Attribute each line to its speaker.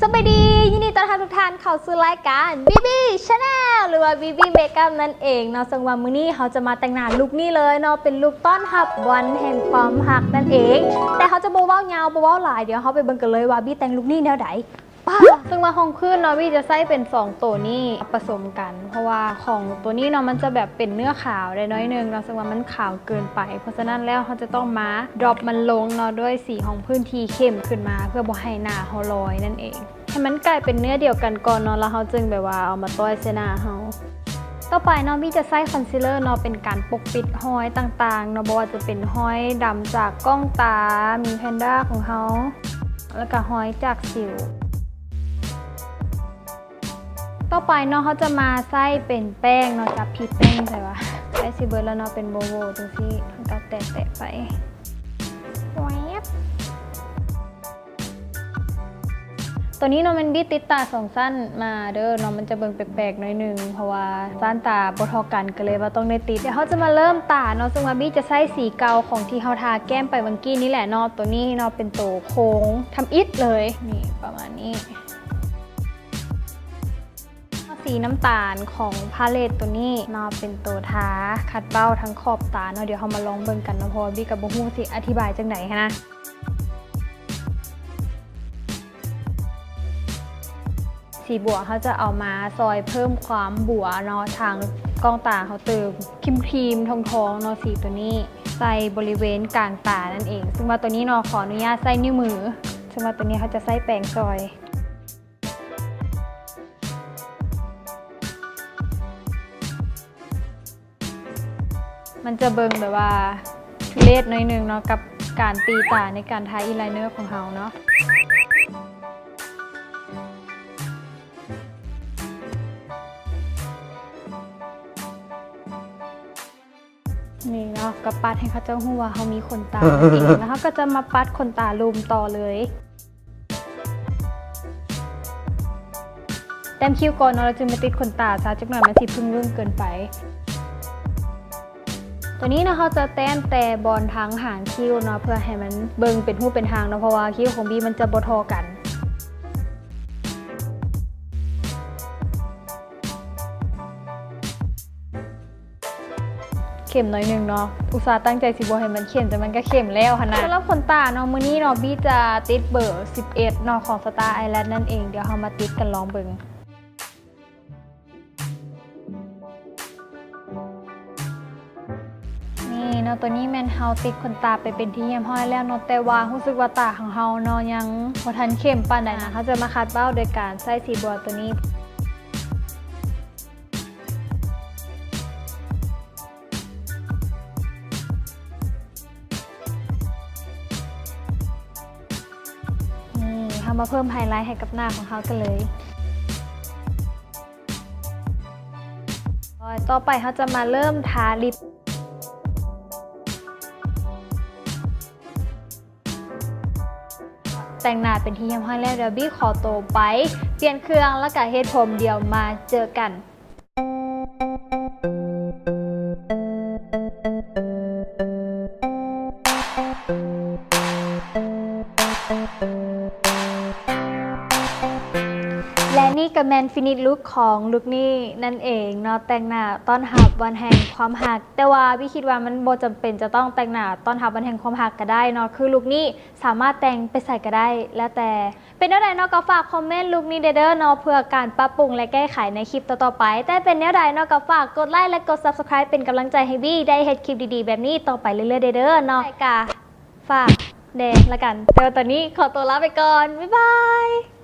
Speaker 1: สวัสดียินดีต้อนรับทุกท่านเข้าสู่รายการ BB Channel หรือว่า BB Makeup นั่นเองเนาะซึ่งวันมื้อนี้เขาจะมาแต่งหน้าลุคนี้เลยเนาะเป็นลุคต้อนรับวันแห่งความรักนั่นเองแต่เขาจะโบว์ยาวโบว์หลายเดี๋ยวเขาไปเบิ่งกันเลยว่าบี้แต่งลุคนี้แนวไหนซึ่งมาของขึ้นเนาะบี้จะใส่เป็น2ตัวนี้ผสมกันเพราะว่าของตัวนี้เนาะมันจะแบบเป็นเนื้อขาวได้น้อยนึงเนาะซึ่งว่ามันขาวเกินไปเพราะฉะนั้นแล้วเขาจะต้องมาดรอปมันลงเนาะด้วยสีของพื้นที่เข้มขึ้นมาเพื่อบ่ให้หน้าเขาลอยนั่นเองให้มันกลายเป็นเนื้อเดียวกันก่อนเนาะแล้วเขาจึงแบบว่าเอามาต้อยเส้นหน้าเขาต่อไปเนาะบี้จะใส่คอนซีลเลอร์เนาะเป็นการปกปิดห้อยต่างๆเนาะบ่ว่าจะเป็นห้อยดำจากก้องตามีแพนด้าของเขาแล้วก็ห้อยจากสิวต่อไปเนาะเขาจะมาใส่เป็นแป้งเนาะจับพีแป้งใช่ปะใส่ซีเบิร์ดแล้วเนาะเป็นโบโบตรงที่ก็แตะไปแวบตัวนี้เนาะมันบี้ติดตา2สั้นมาเด้อเนาะมันจะเบิ่งแปลกๆหน่อยนึงเพราะว่าสั้นตาบ่เท่ากันก็เลยว่าต้องได้ติดเดี๋ยวเขาจะมาเริ่มตาเนาะซึ่งว่าบี้จะใช้สีเกาของที่เขาทาแก้มไปวันกี้นี่แหละเนาะตัวนี้เนาะเป็นตัวโค้งทำอิดเลยนี่ประมาณนี้สีน้ำตาลของพาเลตตัวนี้เนาะเป็นตัวทาขัดเบ้าทั้งขอบตาเนาะเดี๋ยวเขามาลองเบิ่งกันนะเพราะว่าบี้กับบ่ฮู้สิอธิบายจังไหนนะสีบัวเขาจะเอามาซอยเพิ่มความบัวเนาะทางกล้องตาเขาเติมครีมทองเนาะสีตัวนี้ใส่บริเวณกลางตานั่นเองซึ่งว่าตัวนี้เนาะขออนุญาตใส่นิ้วมือซึ่งว่าตัวนี้เขาจะใส่แป้งซอยมันจะเบิ่งแบบว่าทุเรศหน่อยนึงเนาะกับการตีตาในการทาอายไลเนอร์ของเขาเนาะนี่เนาะก็ปัดให้เขาเจ้าหัวเขามีขนตาเองแล้วเขาก็จะมาปัดขนตาลูมต่อเลยแต้มคิ้วก่อนเนาะเราจะมาติดขนตาซะจักหน่อยมันสิพึ่งรุ่นเกินไปตัวนี้นะเขาจะแต้มแต่บอลทั้งหางคิ้วเนาะเพื่อให้มันเบิ่งเป็นหูเป็นทางเนาะเพราะว่าคิ้วของบีมันจะบ่ทอกันเข้มหน่อยนึงเนาะอุตส่าห์ตั้งใจสิบ่ให้มันเข้มแต่มันก็เข้มแล้วนะสำหรับขนตาเนาะมื้อนี้เนาะบีจะติดเบอร์11เนาะของ Star Island นั่นเองเดี๋ยวเรามาติดกันลองเบิ่งนี่เนาะตัวนี้แมนเฮาติดขนตาไปเป็นที่เยี่ยมห้อยแล้วเนาะแต่ว่ารู้สึกว่าตาของเฮาเนาะยังบ่ทันเข้มปานใดนะเขาจะมาคัดเบ้าโดยการใส่สีบัวตัวนี้เรามาเพิ่มไฮไลท์ให้กับหน้าของเขากันเลยต่อไปเขาจะมาเริ่มทาลิปแต่งหน้าเป็นที่เยี่ยมห้อยแล้วเดี๋ยวบี้ขอตัวไปเปลี่ยนเครื่องแล้วก็เฮ็ดผมเดี๋ยวมาเจอกันและนี่ก็แมนฟินิชลุคของลุคนี้นั่นเองเนาะแต่งหน้าต้อนรับวันแห่งความหักแต่ว่าพี่คิดว่ามันบ่จำเป็นจะต้องแต่งหน้าต้อนรับวันแห่งความหักก็ได้เนาะคือลุคนี้สามารถแต่งไปใส่ก็ได้แล้วแต่เป็นแนวใดเนาะก็ฝากคอมเมนต์ลุคนี้เด้อเนาะเพื่อการปรับปรุงและแก้ไขในคลิปต่อๆไปแต่เป็นแนวใดเนาะก็ฝากกดไลค์และกด Subscribe เป็นกำลังใจให้บี้ได้เฮ็ดคลิปดีๆแบบนี้ต่อไปเรื่อยๆเด้อเนาะฝากเดละกันเดี๋ยวตอนนี้ขอตัวลาไปก่อนบ๊ายบาย